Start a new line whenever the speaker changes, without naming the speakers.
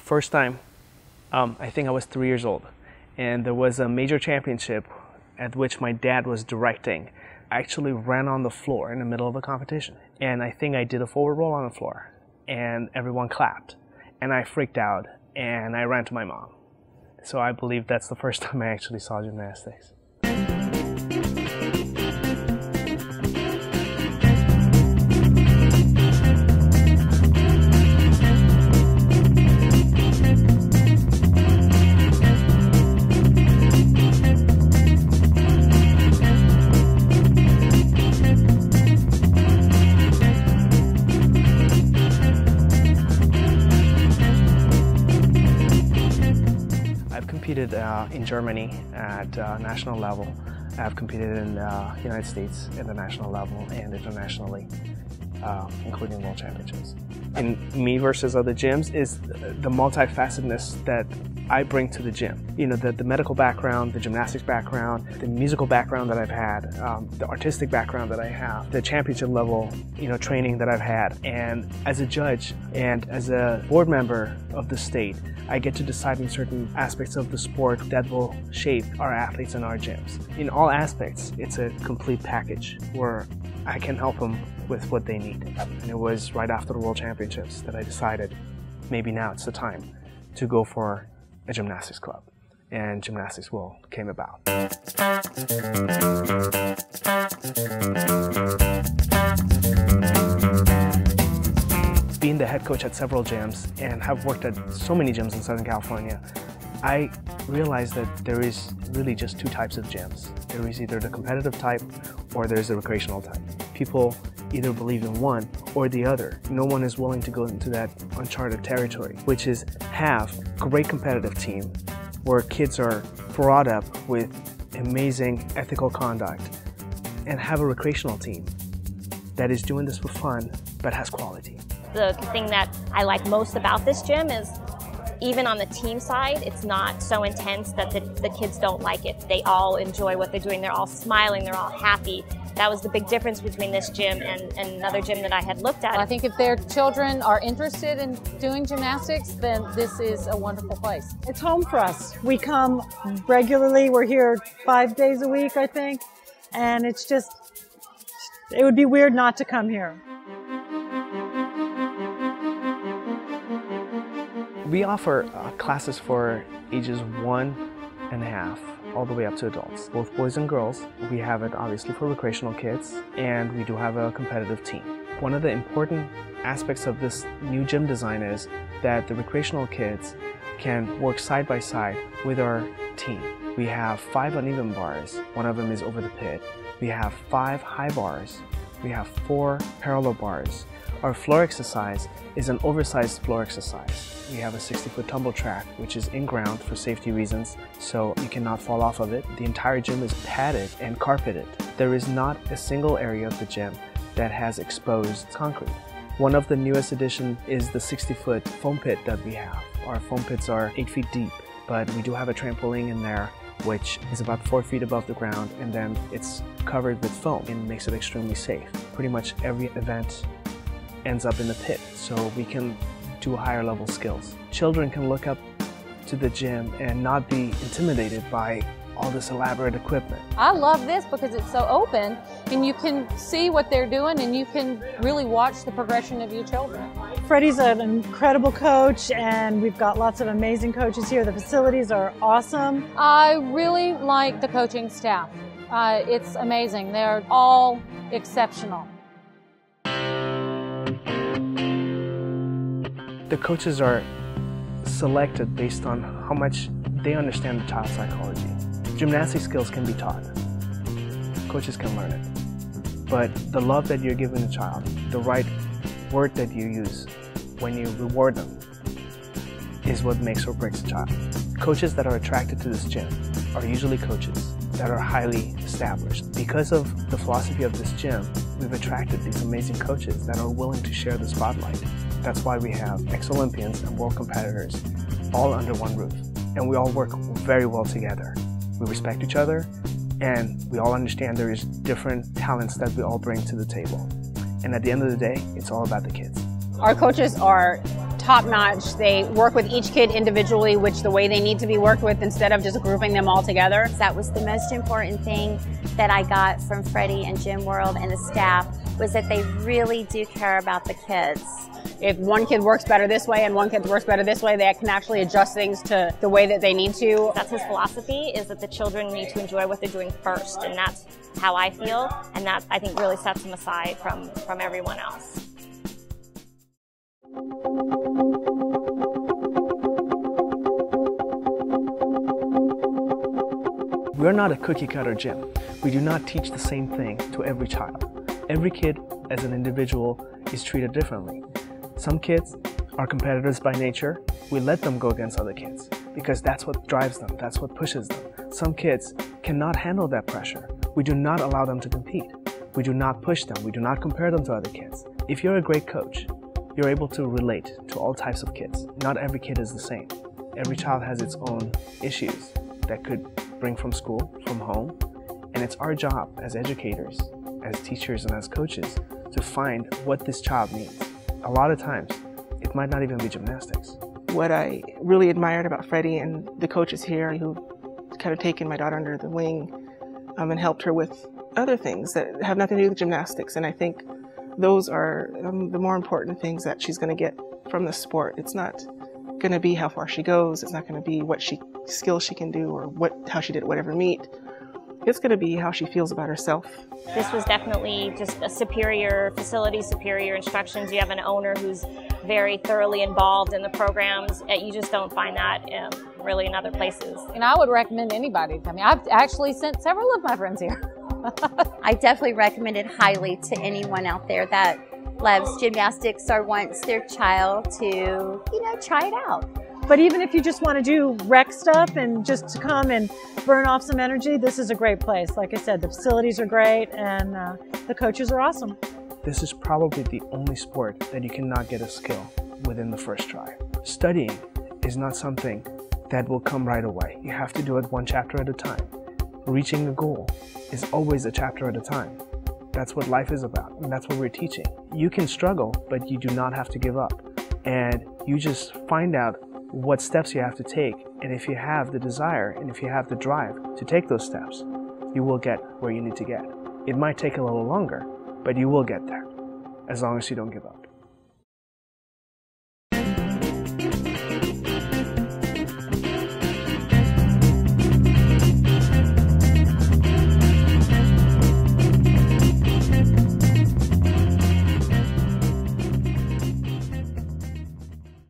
First time, I think I was 3 years old, and there was a major championship at which my dad was directing. I actually ran on the floor in the middle of a competition, and I think I did a forward roll on the floor, and everyone clapped, and I freaked out, and I ran to my mom. So I believe that's the first time I actually saw gymnastics. I've competed in Germany at national level. I've competed in the United States at the national level and internationally, including world championships. In me versus other gyms is the multifacetedness that I bring to the gym. You know, the medical background, the gymnastics background, the musical background that I've had, the artistic background that I have, the championship level, training that I've had. And as a judge and as a board member of the state, I get to decide on certain aspects of the sport that will shape our athletes in our gyms. In all aspects, it's a complete package where I can help them with what they need. And it was right after the World Championships that I decided maybe now it's the time to go for a gymnastics club. And Gymnastics World came about. Being the head coach at several gyms and have worked at so many gyms in Southern California, I realized that there is really just two types of gyms. There is either the competitive type or there's the recreational type. People either believe in one or the other. No one is willing to go into that uncharted territory, which is have a great competitive team where kids are brought up with amazing ethical conduct and have a recreational team that is doing this for fun but has quality.
The thing that I like most about this gym is even on the team side, it's not so intense that the kids don't like it. They all enjoy what they're doing. They're all smiling. They're all happy. That was the big difference between this gym and another gym that I had looked at.
I think if their children are interested in doing gymnastics, then this is a wonderful place.
It's home for us. We come regularly. We're here 5 days a week, I think. And it's just, it would be weird not to come here.
We offer classes for ages 1.5 all the way up to adults, both boys and girls. We have it obviously for recreational kids, and we do have a competitive team. One of the important aspects of this new gym design is that the recreational kids can work side by side with our team. We have 5 uneven bars. One of them is over the pit. We have 5 high bars. We have 4 parallel bars. Our floor exercise is an oversized floor exercise. We have a 60-foot tumble track, which is in ground for safety reasons, so you cannot fall off of it. The entire gym is padded and carpeted. There is not a single area of the gym that has exposed concrete. One of the newest additions is the 60-foot foam pit that we have. Our foam pits are 8 feet deep, but we do have a trampoline in there which is about 4 feet above the ground, and then it's covered with foam and makes it extremely safe. Pretty much every event ends up in the pit, so we can do higher level skills. Children can look up to the gym and not be intimidated by all this elaborate equipment.
I love this because it's so open and you can see what they're doing and you can really watch the progression of your children.
Freddie's an incredible coach, and we've got lots of amazing coaches here. The facilities are awesome.
I really like the coaching staff. It's amazing. They're all exceptional.
The coaches are selected based on how much they understand the child's psychology. Gymnastic skills can be taught. Coaches can learn it. But the love that you're giving the child, the right word that you use when you reward them, is what makes or breaks a child. Coaches that are attracted to this gym are usually coaches that are highly established. Because of the philosophy of this gym, we've attracted these amazing coaches that are willing to share the spotlight. That's why we have ex-Olympians and world competitors all under one roof. And we all work very well together. We respect each other, and we all understand there is different talents that we all bring to the table. And at the end of the day, it's all about the kids.
Our coaches are top-notch. They work with each kid individually, which the way they need to be worked with instead of just grouping them all together.
That was the most important thing that I got from Freddie and Gym World and the staff, was that they really do care about the kids.
If one kid works better this way and one kid works better this way, they can actually adjust things to the way that they need to.
That's his philosophy, is that the children need to enjoy what they're doing first, and that's how I feel, and that, I think, really sets him aside from everyone else.
We're not a cookie-cutter gym. We do not teach the same thing to every child. Every kid, as an individual, is treated differently. Some kids are competitors by nature. We let them go against other kids because that's what drives them, that's what pushes them. Some kids cannot handle that pressure. We do not allow them to compete. We do not push them. We do not compare them to other kids. If you're a great coach, you're able to relate to all types of kids. Not every kid is the same. Every child has its own issues that could bring from school, from home, and it's our job as educators, as teachers and as coaches to find what this child needs. A lot of times, it might not even be gymnastics.
What I really admired about Freddie and the coaches here who've kind of taken my daughter under the wing and helped her with other things that have nothing to do with gymnastics. And I think those are the more important things that she's going to get from the sport. It's not going to be how far she goes. It's not going to be what skills she can do or how she did at whatever meet. It's going to be how she feels about herself.
This was definitely just a superior facility, superior instructions. You have an owner who's very thoroughly involved in the programs. You just don't find that really in other places.
And I would recommend anybody. I mean, I've actually sent several of my friends here.
I definitely recommend it highly to anyone out there that loves gymnastics or wants their child to, try it out.
But even if you just want to do rec stuff and just to come and burn off some energy, this is a great place. Like I said, the facilities are great and the coaches are awesome.
This is probably the only sport that you cannot get a skill within the first try. Studying is not something that will come right away. You have to do it one chapter at a time. Reaching a goal is always a chapter at a time. That's what life is about, and that's what we're teaching. You can struggle, but you do not have to give up. And you just find out what steps you have to take, and if you have the desire and if you have the drive to take those steps, you will get where you need to get. It might take a little longer, but you will get there, as long as you don't give up.